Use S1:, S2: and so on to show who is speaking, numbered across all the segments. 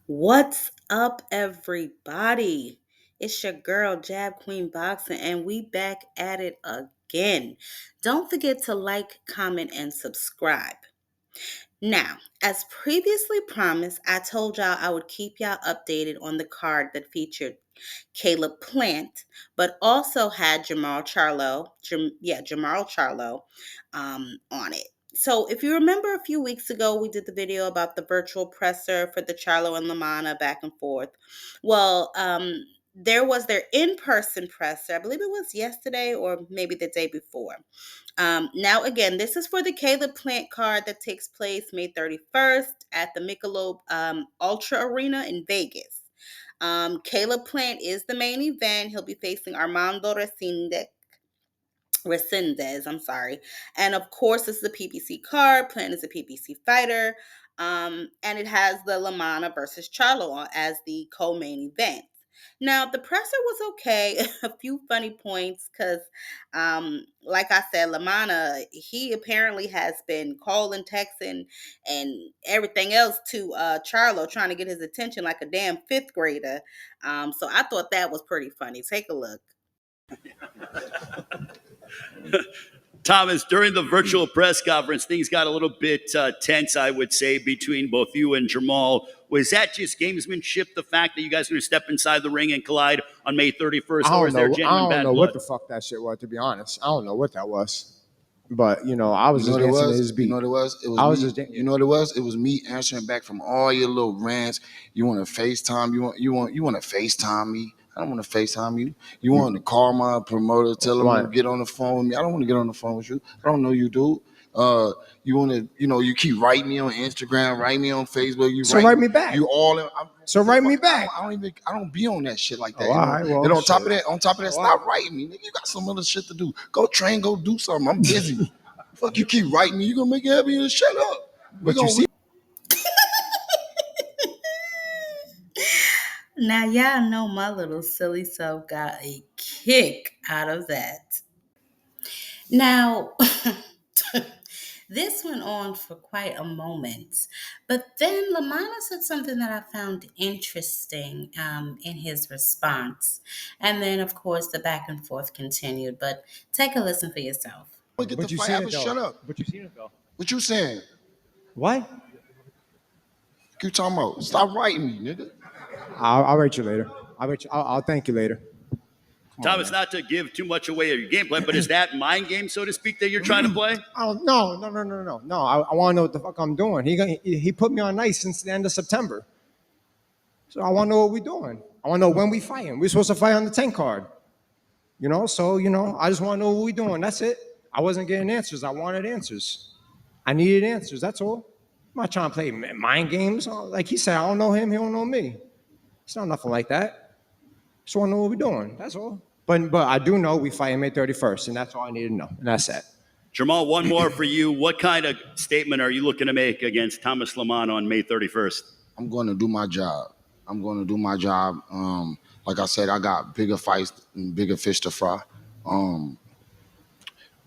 S1: What's up, everybody? It's your girl, Jab Queen Boxing, and we back at it again. Don't forget to like, comment, and subscribe. Now, as previously promised, I told y'all I would keep y'all updated on the card that featured calebplant, but also had Jermall Charlo on it. So if you remember a few weeks ago, we did the video about the virtual presser for the Charlo and Lamanna back and forth. Well, there was their in-person presser. I believe it was yesterday or maybe the day before. Now, again, this is for the calebplant card that takes place May 31st at the Michelob Ultra Arena in Vegas. calebplant is the main event. He'll be facing Armando Reséndiz, I'm sorry. And of course, this is a PBC card. Plant is a PBC fighter. And it has the Lamanna versus Charlo as the co-main event. Now, the presser was okay. A few funny points because, like I said, Lamanna, he apparently has been calling, texting, and everything else to Charlo, trying to get his attention like a damn fifth grader. So I thought that was pretty funny. Take a look.
S2: Thomas, during the virtual press conference, things got a little bit tense, I would say, between both you and Jermall. Was that just gamesmanship, the fact that you guys are going to step inside the ring and collide on May 31st, or is there genuine bad blood?
S3: I don't know what the fuck that shit was, to be honest. I don't know what that was. But, I was just dancing to his beat.
S4: You know what it was? You know what it was? It was me answering back from all your little rants. You want to FaceTime? You want to FaceTime me? I don't want to FaceTime you. You want to call my promoter, tell him to get on the phone with me. I don't want to get on the phone with you. I don't know you, dude. You want to, you keep writing me on Instagram, write me on Facebook.
S3: Write me back.
S4: You all.
S3: Write me back.
S4: I don't be on that shit like that.
S3: All right, well,
S4: and on top of that, stop writing me. Nigga, you got some other shit to do. Go train, go do something. I'm busy. Fuck, you keep writing me. You gonna make it happen? You shut up.
S3: But you see.
S1: Now, y'all know my little silly self got a kick out of that. Now, this went on for quite a moment, but then Lamanna said something that I found interesting in his response. And then, of course, the back and forth continued, but take a listen for yourself.
S4: Get the fight happen, shut up.
S3: But you seen it, though.
S4: What you saying?
S3: What?
S4: You talking about? Stop writing me, nigga.
S3: I'll write you later. I'll thank you later.
S2: Thomas, not to give too much away of your game plan, but is that mind game, so to speak, that you're trying to play?
S3: Oh, no. I want to know what the fuck I'm doing. He put me on ice since the end of September. So I want to know what we're doing. I want to know when we fighting. We're supposed to fight on the 10 card. So, I just want to know what we're doing. That's it. I wasn't getting answers. I wanted answers. I needed answers. That's all. I'm not trying to play mind games. Like he said, I don't know him. He don't know me. It's not nothing like that. Just want to know what we're doing. That's all. But I do know we fight May 31st, and that's all I need to know. And that's it.
S2: Jermall, one more for you. What kind of statement are you looking to make against Thomas Lamanna on May 31st?
S4: I'm going to do my job. Like I said, I got bigger fights and bigger fish to fry. I'm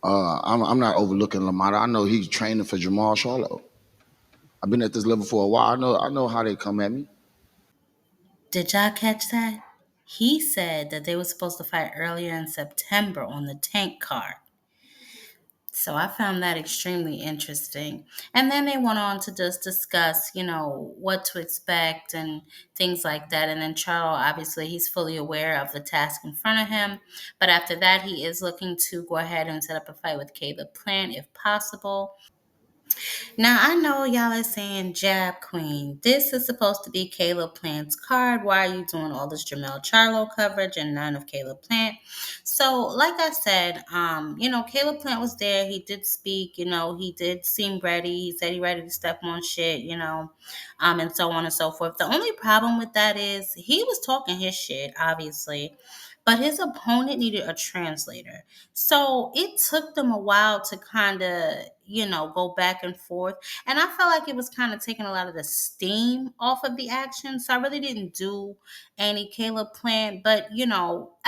S4: not overlooking Lamanna. I know he's training for Jermall. I've been at this level for a while. I know how they come at me.
S1: Did y'all catch that? He said that they were supposed to fight earlier in September on the tank card. So I found that extremely interesting. And then they went on to just discuss, what to expect and things like that. And then Charlo, obviously, he's fully aware of the task in front of him. But after that, he is looking to go ahead and set up a fight with calebplant if possible. Now, I know y'all are saying, Jab Queen, this is supposed to be calebplant's card. Why are you doing all this jermallcharlo coverage and none of calebplant? So, like I said, calebplant was there. He did speak, he did seem ready. He said he ready to step on shit, and so on and so forth. The only problem with that is he was talking his shit, obviously, but his opponent needed a translator. So it took them a while to kind of go back and forth. And I felt like it was kind of taking a lot of the steam off of the action. So I really didn't do any Caleb plant. But,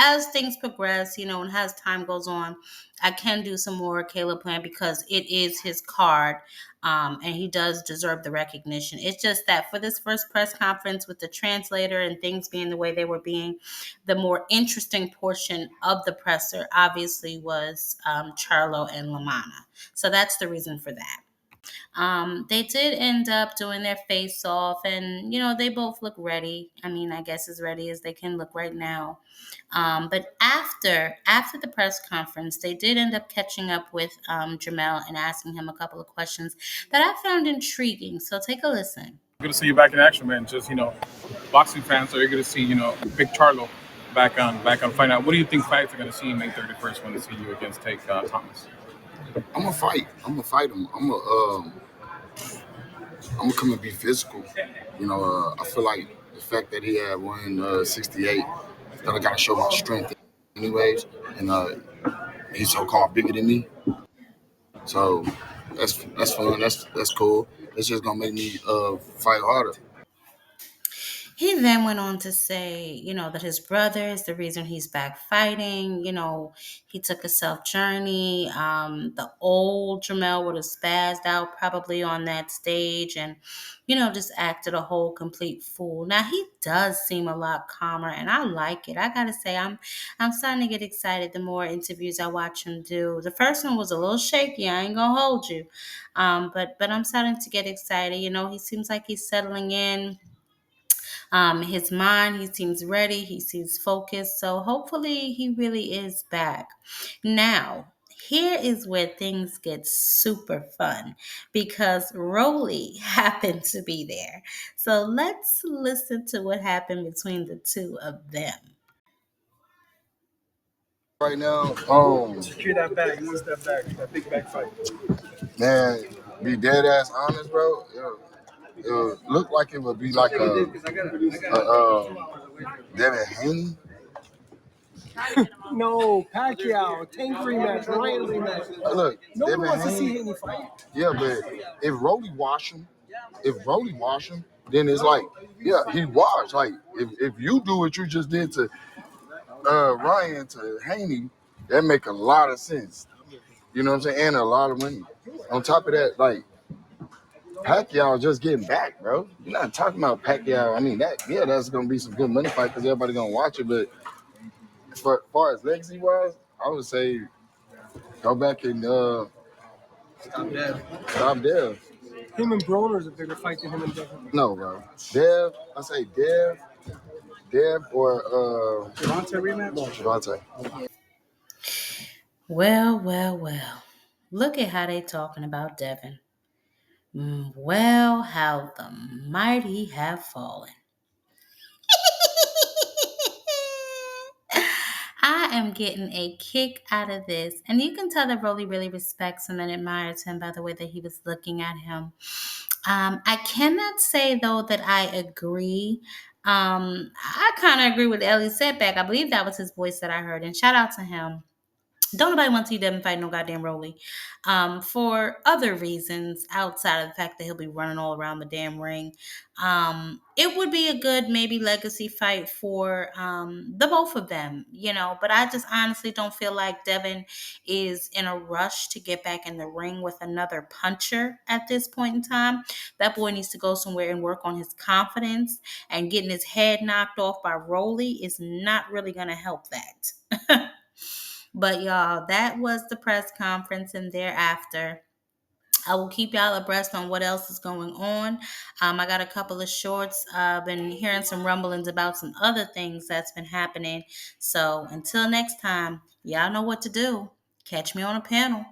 S1: as things progress, and as time goes on, I can do some more Caleb plant because it is his card. And he does deserve the recognition. It's just that for this first press conference with the translator and things being the way they were being, the more interesting portion of the presser obviously was Charlo and Lamanna. So that's the reason for that. They did end up doing their face off, and they both look ready. I mean, I guess as ready as they can look right now. But after the press conference, they did end up catching up with Jermall and asking him a couple of questions that I found intriguing. So take a listen.
S5: Good to see you back in action, man. Just boxing fans are eager to see Big Charlo back on fight night. What do you think fights are going to see May 31st when they see you against Take Thomas?
S4: I'm gonna fight. I'm gonna fight him. I'm gonna come and be physical. I feel like the fact that he had 168, that I gotta show my strength, anyways. And he's so called bigger than me, so that's fun. That's cool. It's just gonna make me fight harder.
S1: He then went on to say, that his brother is the reason he's back fighting. He took a self journey. The old Jermall would have spazzed out probably on that stage and, just acted a whole complete fool. Now he does seem a lot calmer and I like it. I gotta say, I'm starting to get excited the more interviews I watch him do. The first one was a little shaky, I ain't gonna hold you. But I'm starting to get excited. He seems like he's settling in. His mind, he seems ready, he seems focused. So hopefully he really is back. Now, here is where things get super fun because Rolly happened to be there. So let's listen to what happened between the two of them.
S4: Right now,
S5: Secure that bag. What's that bag? That big bag fight.
S4: man, be dead ass honest, bro. It looked like it would be like Devin Haney.
S3: No, Pacquiao, Tank rematch, Ryan rematch.
S4: Look,
S3: Nobody
S4: Devin
S3: wants to see
S4: Haney.
S3: Haney fight.
S4: Yeah, but if Rolly wash him, then it's like, yeah, he washed. Like if you do what you just did to Ryan to Haney, that make a lot of sense. You know what I'm saying? And a lot of money. On top of that, like Pacquiao just getting back, bro. You're not talking about Pacquiao. I mean, that's gonna be some good money fight because everybody gonna watch it. But as far as legacy wise, I would say go back and stop Dev.
S3: Him and Broner's a bigger fight than him and Devin.
S4: No, bro. I say Dev or
S3: Javante rematch?
S4: Javante.
S1: Well, well, well. Look at how they talking about Devin. Well, how the mighty have fallen. I am getting a kick out of this. And you can tell that Rolly really respects him and admires him by the way that he was looking at him. I cannot say, though, that I agree. I kind of agree with Ellie Setback. I believe that was his voice that I heard. And shout out to him. Don't nobody want to see Devin fight no goddamn Rolly. For other reasons outside of the fact that he'll be running all around the damn ring. It would be a good maybe legacy fight for the both of them, but I just honestly don't feel like Devin is in a rush to get back in the ring with another puncher at this point in time. That boy needs to go somewhere and work on his confidence, and getting his head knocked off by Rolly is not really going to help that. But y'all, that was the press conference, and thereafter, I will keep y'all abreast on what else is going on. I got a couple of shorts. I've been hearing some rumblings about some other things that's been happening. So until next time, y'all know what to do. Catch me on a panel.